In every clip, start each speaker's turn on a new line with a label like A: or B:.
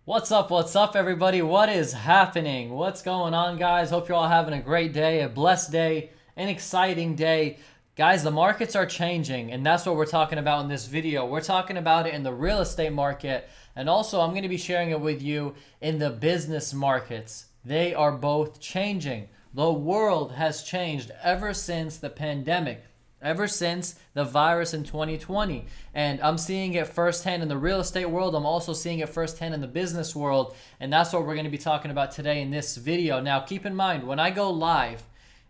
A: What's up, everybody? What is happening? What's going on, guys? Hope you're all having a great day, a blessed day, an exciting day. Guys, the markets are changing, and that's what we're talking about in this video. We're talking about it in the real estate market, and also I'm going to be sharing it with you in the business markets. They are both changing. The world has changed ever since the pandemic. Ever since the virus in 2020. And I'm seeing it firsthand in the real estate world. I'm also seeing it firsthand in the business world. And that's what we're going to be talking about today in this video. Now, keep in mind, when I go live,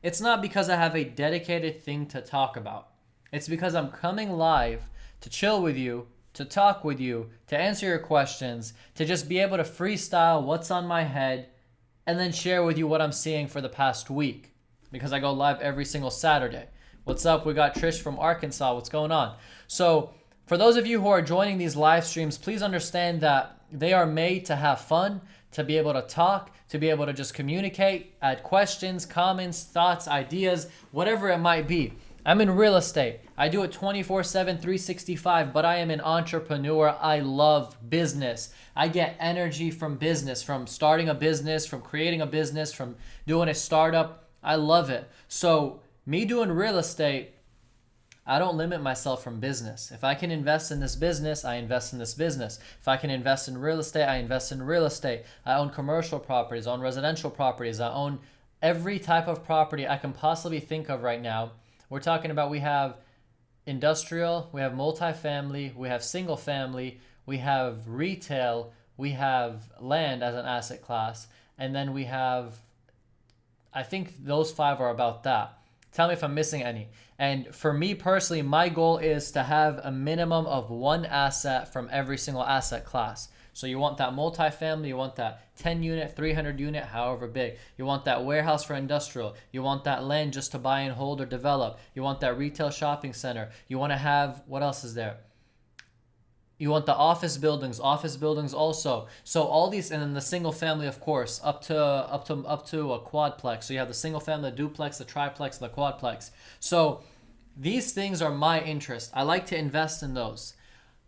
A: it's not because I have a dedicated thing to talk about. It's because I'm coming live to chill with you, to talk with you, to answer your questions, to just be able to freestyle what's on my head, and then share with you what I'm seeing for the past week. Because I go live every single Saturday. What's up? We got Trish from Arkansas. What's going on? So for those of you who are joining these live streams, please understand that they are made to have fun, to be able to talk, to be able to just communicate, add questions, comments, thoughts, ideas, whatever it might be. I'm in real estate. I do it 24/7, 365, but I am an entrepreneur. I love business. I get energy from business, from starting a business, from creating a business, from doing a startup. I love it. So me doing real estate, I don't limit myself from business. If I can invest in this business, I invest in this business. If I can invest in real estate, I invest in real estate. I own commercial properties, I own residential properties. I own every type of property I can possibly think of right now. We're talking about we have industrial, we have multifamily, we have single family, we have retail, we have land as an asset class, and then we have, I think those five are about that. Tell me if I'm missing any. And for me personally, my goal is to have a minimum of one asset from every single asset class. So you want that multifamily, you want that 10 unit, 300 unit, however big. You want that warehouse for industrial. You want that land just to buy and hold or develop. You want that retail shopping center. You want to have, what else is there? You want the office buildings also. So all these, and then the single family, of course, up to a quadplex. So you have the single family, the duplex, the triplex, the quadplex. So these things are my interest. I like to invest in those,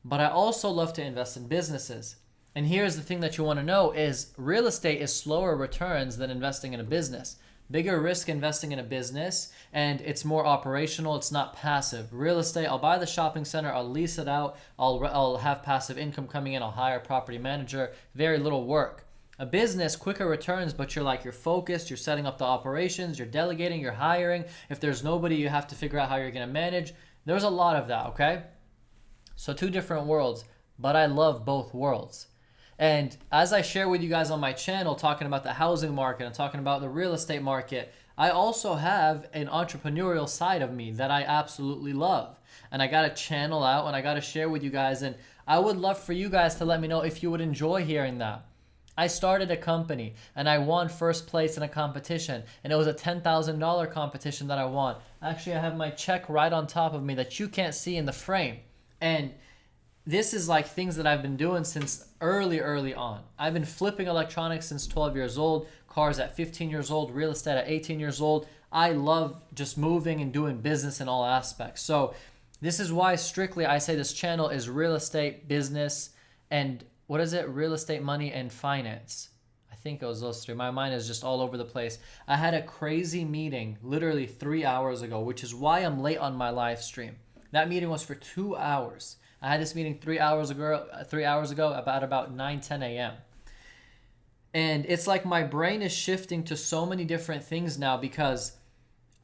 A: but I also love to invest in businesses. And here's the thing that you want to know is real estate is slower returns than investing in a business. Bigger risk investing in a business, and it's more operational. It's not passive. Real estate, I'll buy the shopping center, I'll lease it out, I'll have passive income coming in, I'll hire a property manager, very little work. A business, quicker returns, but you're focused, you're setting up the operations, you're delegating, you're hiring. If there's nobody, you have to figure out how you're going to manage. There's a lot of that, okay? So two different worlds, but I love both worlds. And as I share with you guys on my channel, talking about the housing market and talking about the real estate market, I also have an entrepreneurial side of me that I absolutely love. And I got to channel out and I got to share with you guys. And I would love for you guys to let me know if you would enjoy hearing that. I started a company and I won first place in a competition. And it was a $10,000 competition that I won. Actually, I have my check right on top of me that you can't see in the frame. And this is like things that I've been doing since early on. I've been flipping electronics since 12 years old, cars at 15 years old, real estate at 18 years old. I love just moving and doing business in all aspects. So this is why strictly I say this channel is real estate, business, and what is it? Real estate, money, and finance. I think it was those three. My mind is just all over the place. I had a crazy meeting literally 3 hours ago, which is why I'm late on my live stream. That meeting was for 2 hours. I had this meeting 3 hours ago about 9-10 a.m. And it's like my brain is shifting to so many different things now because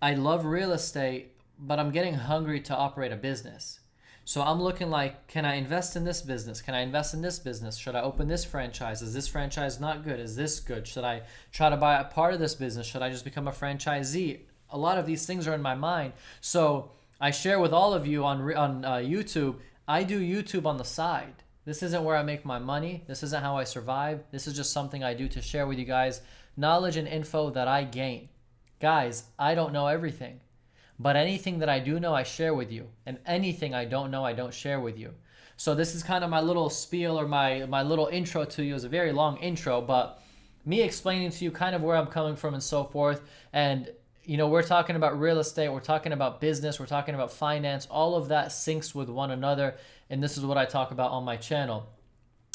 A: I love real estate, but I'm getting hungry to operate a business. So I'm looking like, can I invest in this business? Can I invest in this business? Should I open this franchise? Is this franchise not good? Is this good? Should I try to buy a part of this business? Should I just become a franchisee? A lot of these things are in my mind. So I share with all of you on YouTube. I do YouTube on the side. This isn't where I make my money. This isn't how I survive. This is just something I do to share with you guys knowledge and info that I gain. Guys, I don't know everything, but anything that I do know, I share with you. And anything I don't know, I don't share with you. So this is kind of my little spiel or my little intro to you. It's a very long intro, but me explaining to you kind of where I'm coming from and so forth. And you know, we're talking about real estate, we're talking about business, we're talking about finance, all of that syncs with one another, and this is what I talk about on my channel.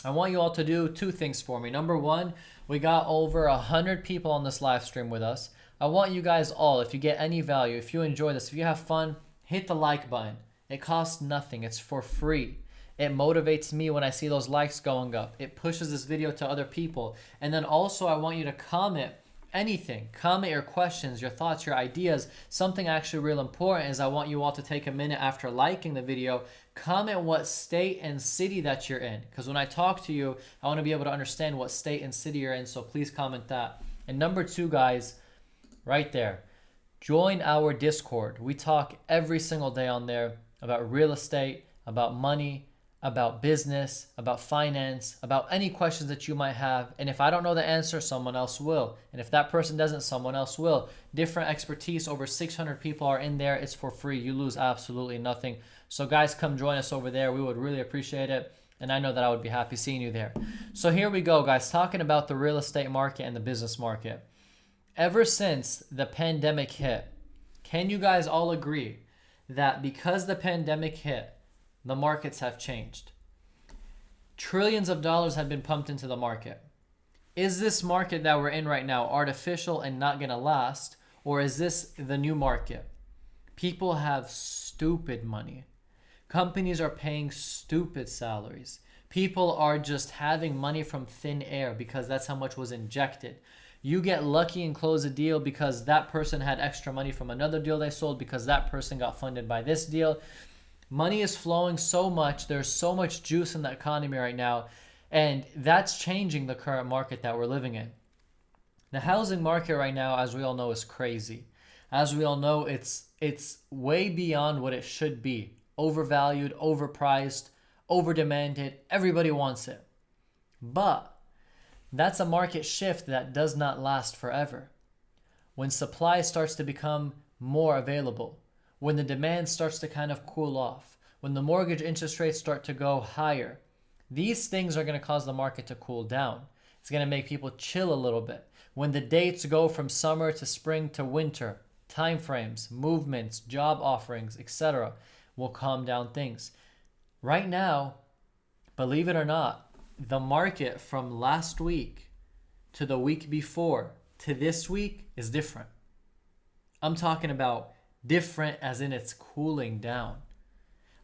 A: I want you all to do two things for me. Number one, we got over 100 people on this live stream with us. I want you guys all, if you get any value, if you enjoy this, if you have fun, hit the like button. It costs nothing. It's for free. It motivates me when I see those likes going up. It pushes this video to other people. And then also I want you to comment anything. Comment your questions, your thoughts, your ideas. Something actually real important is I want you all to take a minute after liking the video, comment what state and city that you're in. Because when I talk to you, I want to be able to understand what state and city you're in. So please comment that. And number two, guys, right there, join our Discord. We talk every single day on there about real estate, about money, about business, about finance, about any questions that you might have. And if I don't know the answer, someone else will. And if that person doesn't, someone else will. Different expertise, over 600 people are in there. It's for free. You lose absolutely nothing. So guys, come join us over there. We would really appreciate it. And I know that I would be happy seeing you there. So here we go, guys, talking about the real estate market and the business market. Ever since the pandemic hit, can you guys all agree that because the pandemic hit, the markets have changed? Trillions of dollars have been pumped into the market. Is this market that we're in right now artificial and not going to last? Or is this the new market? People have stupid money. Companies are paying stupid salaries. People are just having money from thin air because that's how much was injected. You get lucky and close a deal because that person had extra money from another deal they sold, because that person got funded by this deal. Money is flowing so much. There's so much juice in the economy right now. And that's changing the current market that we're living in. The housing market right now, as we all know, is crazy. As we all know, it's way beyond what it should be. Overvalued, overpriced, overdemanded. Everybody wants it. But that's a market shift that does not last forever. When supply starts to become more available, when the demand starts to kind of cool off, when the mortgage interest rates start to go higher, these things are going to cause the market to cool down. It's going to make people chill a little bit. When the dates go from summer to spring to winter, timeframes, movements, job offerings, etc., will calm down things. Right now, believe it or not, the market from last week to the week before to this week is different. I'm talking about different as in it's cooling down.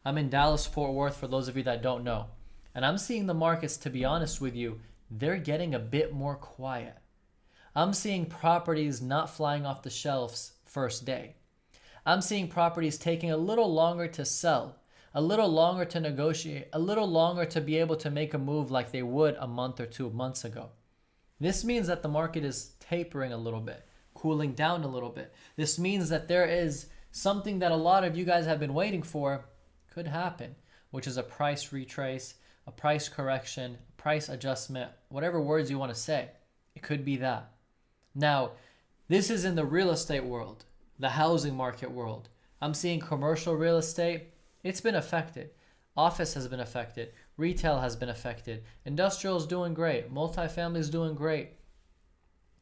A: I'm in Dallas, Fort Worth, for those of you that don't know. And I'm seeing the markets, to be honest with you, they're getting a bit more quiet. I'm seeing properties not flying off the shelves first day. I'm seeing properties taking a little longer to sell, a little longer to negotiate, a little longer to be able to make a move like they would a month or 2 months ago. This means that the market is tapering a little bit, cooling down a little bit. This means that there is something that a lot of you guys have been waiting for could happen, which is a price retrace, a price correction, price adjustment, whatever words you want to say. It could be that. Now, this is in the real estate world, the housing market world. I'm seeing commercial real estate. It's been affected. Office has been affected. Retail has been affected. Industrial is doing great. Multifamily is doing great.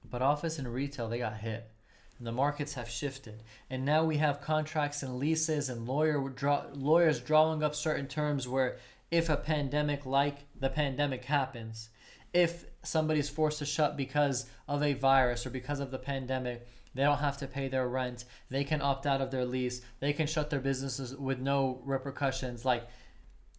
A: But office and retail, they got hit. And the markets have shifted. And now we have contracts and leases and lawyers drawing up certain terms where if a pandemic like the pandemic happens, if somebody's forced to shut because of a virus or because of the pandemic, they don't have to pay their rent. They can opt out of their lease. They can shut their businesses with no repercussions. Like,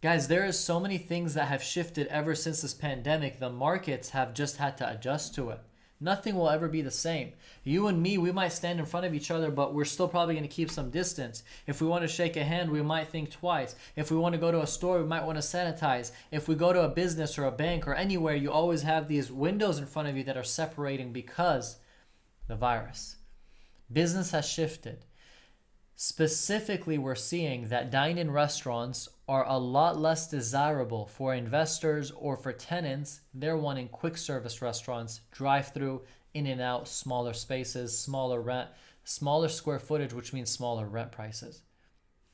A: guys, there is so many things that have shifted ever since this pandemic. The markets have just had to adjust to it. Nothing will ever be the same. You and me, we might stand in front of each other, but we're still probably going to keep some distance. If we want to shake a hand, we might think twice. If we want to go to a store, we might want to sanitize. If we go to a business or a bank or anywhere, you always have these windows in front of you that are separating because the virus. Business has shifted. Specifically, we're seeing that dine-in restaurants are a lot less desirable for investors or for tenants. They're wanting quick service restaurants, drive-through, in and out, smaller spaces, smaller rent, smaller square footage, which means smaller rent prices.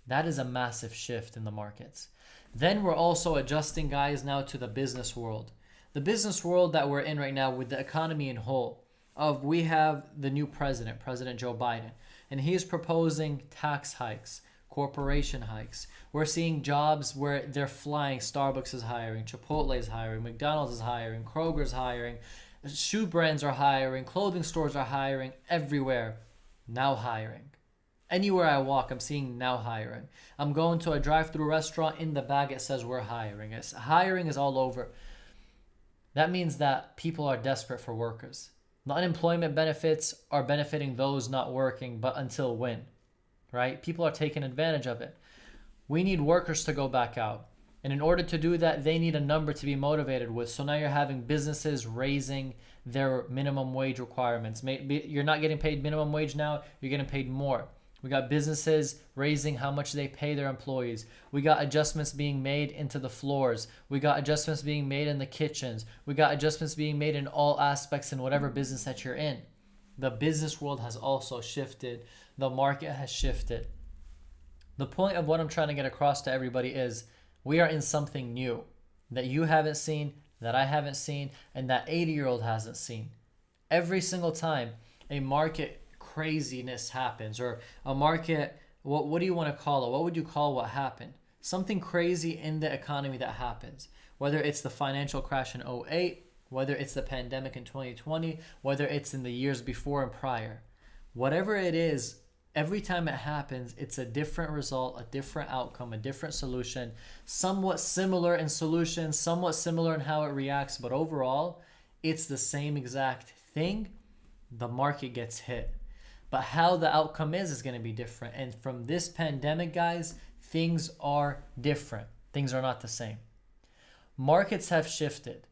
A: That is a massive shift in the markets. Then we're also adjusting, guys, now to the business world. The business world that we're in right now with the economy in whole. We have the new president, President Joe Biden. And he's proposing tax hikes, corporation hikes. We're seeing jobs where they're flying. Starbucks is hiring, Chipotle is hiring, McDonald's is hiring, Kroger's hiring, shoe brands are hiring, clothing stores are hiring, everywhere. Now hiring. Anywhere I walk, I'm seeing now hiring. I'm going to a drive-through restaurant, in the bag it says we're hiring. Hiring is all over. That means that people are desperate for workers. The unemployment benefits are benefiting those not working, but until when? Right? People are taking advantage of it. We need workers to go back out. And in order to do that, they need a number to be motivated with. So now you're having businesses raising their minimum wage requirements. Maybe you're not getting paid minimum wage now, you're getting paid more. We got businesses raising how much they pay their employees. We got adjustments being made into the floors. We got adjustments being made in the kitchens. We got adjustments being made in all aspects in whatever business that you're in. The business world has also shifted. The market has shifted. The point of what I'm trying to get across to everybody is we are in something new that you haven't seen, that I haven't seen, and that 80-year-old hasn't seen. Every single time a market craziness happens, or a market, what do you want to call it? What would you call what happened? Something crazy in the economy that happens. Whether it's the financial crash in 2008, whether it's the pandemic in 2020, whether it's in the years before and prior. Whatever it is, every time it happens, it's a different result, a different outcome, a different solution, somewhat similar in solutions, somewhat similar in how it reacts, but overall, it's the same exact thing. The market gets hit. But how the outcome is going to be different. And from this pandemic, guys, things are different. Things are not the same. Markets have shifted.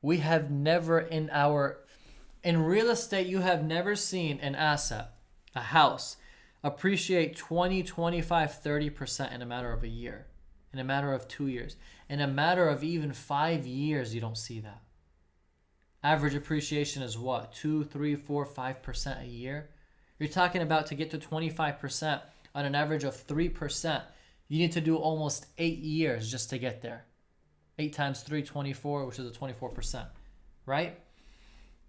A: We have never in real estate, you have never seen an asset, a house, appreciate 20, 25, 30% in a matter of a year, in a matter of 2 years, in a matter of even 5 years, you don't see that. Average appreciation is what? 2, 3, 4, 5% a year. You're talking about to get to 25% on an average of 3%. You need to do almost 8 years just to get there. 8 times 3, 24, which is a 24%, right?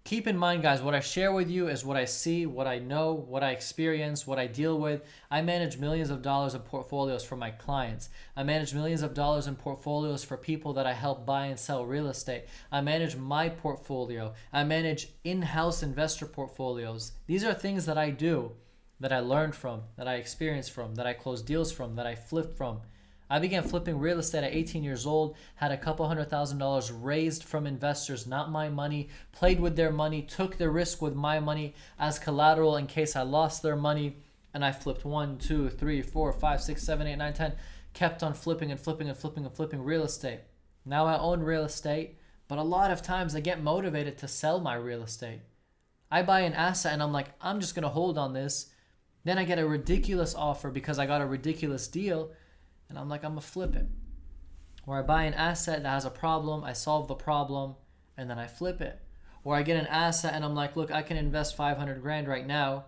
A: Keep in mind, guys, what I share with you is what I see, what I know, what I experience, what I deal with. I manage millions of dollars in portfolios for my clients. I manage millions of dollars in portfolios for people that I help buy and sell real estate. I manage my portfolio. I manage in-house investor portfolios. These are things that I do, that I learned from, that I experienced from, that I closed deals from, that I flipped from. I began flipping real estate at 18 years old, had a couple $100,000 raised from investors, not my money, played with their money, took the risk with my money as collateral in case I lost their money, and I flipped 1, 2, 3, 4, 5, 6, 7, 8, 9, 10, kept on flipping and flipping and flipping and flipping real estate. Now I own real estate, but a lot of times I get motivated to sell my real estate. I buy an asset and I'm like, I'm just going to hold on this. Then I get a ridiculous offer because I got a ridiculous deal. And I'm like, I'm going to flip it. Or I buy an asset that has a problem, I solve the problem, and then I flip it. Or I get an asset and I'm like, look, I can invest 500 grand right now,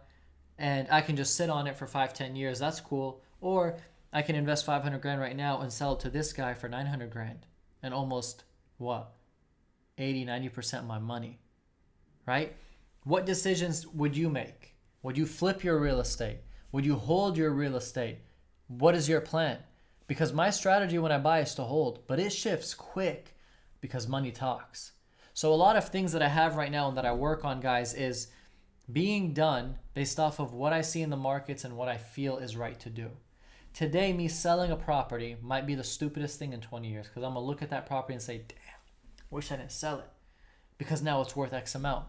A: and I can just sit on it for 5-10 years. That's cool. Or I can invest 500 grand right now and sell it to this guy for 900 grand. And almost, 80-90% of my money. Right? What decisions would you make? Would you flip your real estate? Would you hold your real estate? What is your plan? Because my strategy when I buy is to hold, but it shifts quick because money talks. So a lot of things that I have right now and that I work on, guys, is being done based off of what I see in the markets and what I feel is right to do. Today, me selling a property might be the stupidest thing in 20 years because I'm going to look at that property and say, damn, wish I didn't sell it because now it's worth X amount.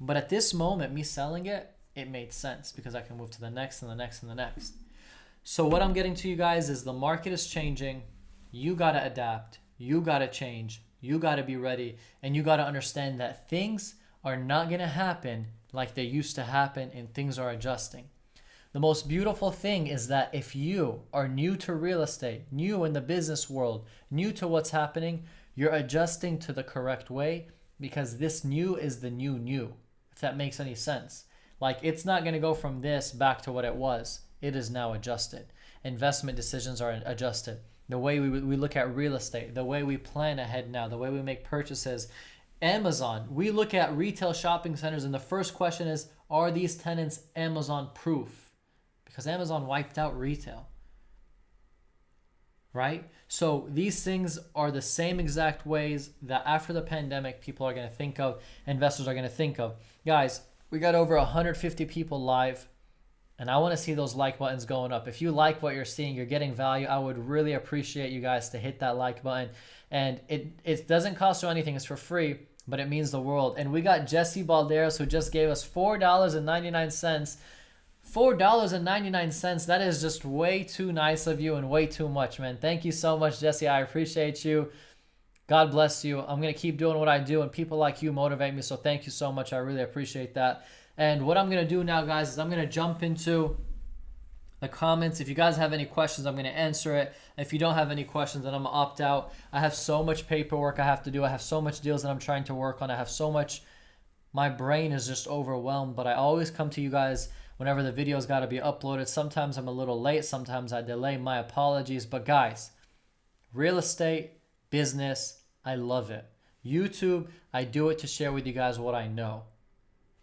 A: But at this moment, me selling it, it made sense because I can move to the next and the next and the next. So what I'm getting to you guys is the market is changing. You got to adapt. You got to change. You got to be ready. And you got to understand that things are not going to happen like they used to happen, and things are adjusting. The most beautiful thing is that if you are new to real estate, new in the business world, new to what's happening, you're adjusting to the correct way because this new is the new, if that makes any sense. Like, it's not going to go from this back to what it was. It is now adjusted. Investment decisions are adjusted. The way we look at real estate, the way we plan ahead now, the way we make purchases. Amazon, we look at retail shopping centers and the first question is, are these tenants Amazon proof? Because Amazon wiped out retail. right? So these things are the same exact ways that after the pandemic, people are going to think of, investors are going to think of. Guys, we got over 150 people live, and I want to see those like buttons going up. If you like what you're seeing, you're getting value, I would really appreciate you guys to hit that like button. And it doesn't cost you anything. It's for free, but it means the world. And we got Jesse Balderas, who just gave us $4.99. $4.99. That is just way too nice of you and way too much, man. Thank you so much, Jesse. I appreciate you. God bless you. I'm going to keep doing what I do, and people like you motivate me. So thank you so much. I really appreciate that. And what I'm going to do now, guys, is I'm going to jump into the comments. If you guys have any questions, I'm going to answer it. If you don't have any questions, then I'm going to opt out. I have so much paperwork I have to do. I have so much deals that I'm trying to work on. I have so much. My brain is just overwhelmed, but I always come to you guys whenever the video's got to be uploaded. Sometimes I'm a little late. Sometimes I delay. My apologies. But guys, real estate, business, I love it. YouTube, I do it to share with you guys what I know.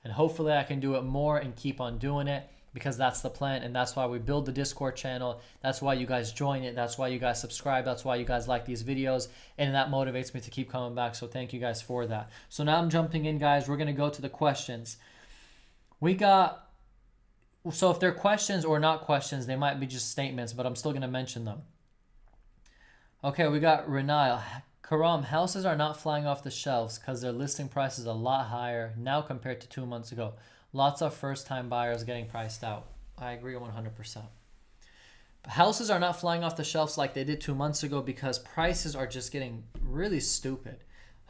A: And hopefully I can do it more and keep on doing it, because that's the plan. And that's why we build the Discord channel. That's why you guys join it. That's why you guys subscribe. That's why you guys like these videos. And that motivates me to keep coming back. So thank you guys for that. So now I'm jumping in, guys. We're going to go to the questions. So if they're questions or not questions, they might be just statements, but I'm still going to mention them. Okay, we got Renile. Karam, houses are not flying off the shelves because their listing price is a lot higher now compared to 2 months ago. Lots of first-time buyers getting priced out. I agree 100%. But houses are not flying off the shelves like they did 2 months ago because prices are just getting really stupid.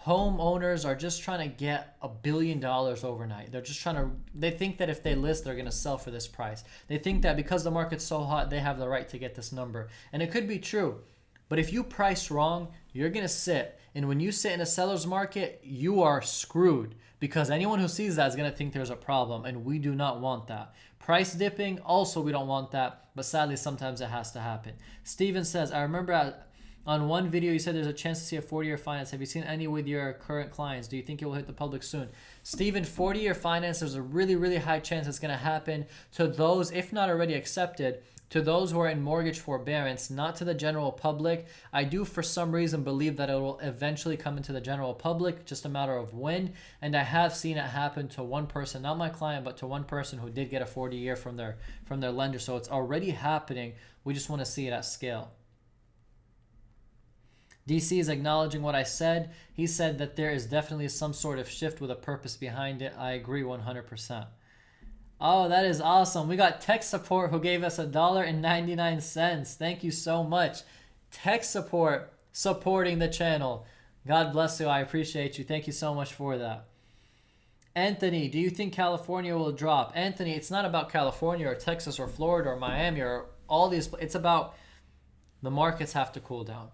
A: Homeowners are just trying to get $1 billion overnight. They think that if they list, they're going to sell for this price. They think that because the market's so hot, they have the right to get this number. And it could be true. But if you price wrong, you're going to sit. And when you sit in a seller's market, you are screwed, because anyone who sees that is going to think there's a problem, and we do not want that. Price dipping, also we don't want that, but sadly sometimes it has to happen. Steven says, I remember on one video you said there's a chance to see a 40-year finance. Have you seen any with your current clients? Do you think it will hit the public soon? Steven, 40-year finance, there's a really, really high chance it's going to happen to those, if not already accepted, to those who are in mortgage forbearance, not to the general public. I do for some reason believe that it will eventually come into the general public, just a matter of when. And I have seen it happen to one person, not my client, but to one person who did get a 40-year from their lender. So it's already happening. We just want to see it at scale. DC is acknowledging what I said. He said that there is definitely some sort of shift with a purpose behind it. I agree 100%. Oh, that is awesome. We got tech support who gave us $1.99. Thank you so much. Tech support supporting the channel. God bless you. I appreciate you. Thank you so much for that. Anthony, do you think California will drop? Anthony, it's not about California or Texas or Florida or Miami or all these. It's about the markets have to cool down.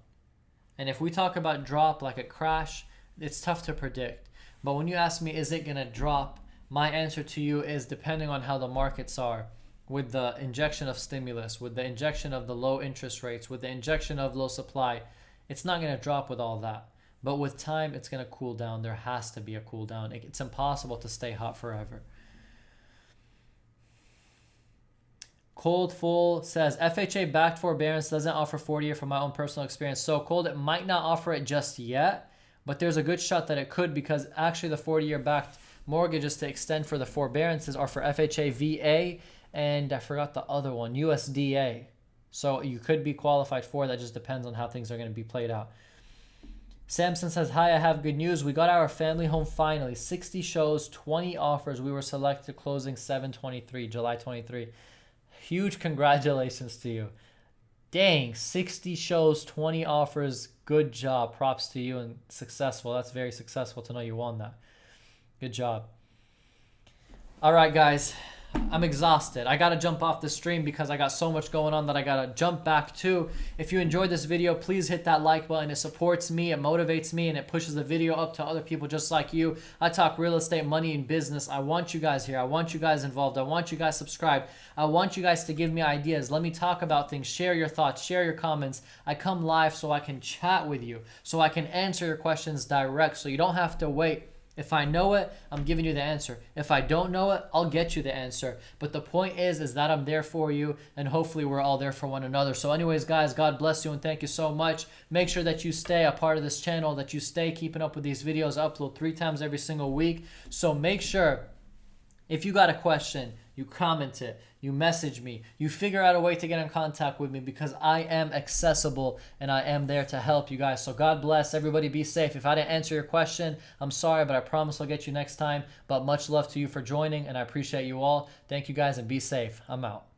A: And if we talk about drop like a crash, it's tough to predict. But when you ask me, is it going to drop? My answer to you is depending on how the markets are, with the injection of stimulus, with the injection of the low interest rates, with the injection of low supply, it's not going to drop with all that. But with time, it's going to cool down. There has to be a cool down. It's impossible to stay hot forever. Cold Full says, FHA backed forbearance doesn't offer 40-year from my own personal experience. So Cold, it might not offer it just yet, but there's a good shot that it could, because actually the 40-year backed mortgages to extend for the forbearances are for FHA, VA, and I forgot the other one, USDA. So you could be qualified for that. Just depends on how things are going to be played out. Samson says, hi, I have good news. We got our family home finally. 60 shows, 20 offers. We were selected, closing 7/23, July 23. Huge congratulations to you. Dang, 60 shows, 20 offers. Good job. Props to you and successful. That's very successful to know you won that. Good job. All right, guys. I'm exhausted. I got to jump off the stream because I got so much going on that I got to jump back to. If you enjoyed this video, please hit that like button. It supports me, it motivates me, and it pushes the video up to other people just like you. I talk real estate, money, and business. I want you guys here. I want you guys involved. I want you guys subscribed. I want you guys to give me ideas. Let me talk about things. Share your thoughts. Share your comments. I come live so I can chat with you, so I can answer your questions direct, so you don't have to wait If I know it, I'm giving you the answer. If I don't know it, I'll get you the answer. But the point is that I'm there for you, and hopefully we're all there for one another. So anyways, guys, God bless you and thank you so much. Make sure that you stay a part of this channel, that you stay keeping up with these videos. I upload 3 times every single week. So make sure, if you got a question, you comment it, you message me, you figure out a way to get in contact with me, because I am accessible and I am there to help you guys. So God bless. Everybody be safe. If I didn't answer your question, I'm sorry, but I promise I'll get you next time. But much love to you for joining, and I appreciate you all. Thank you guys, and be safe. I'm out.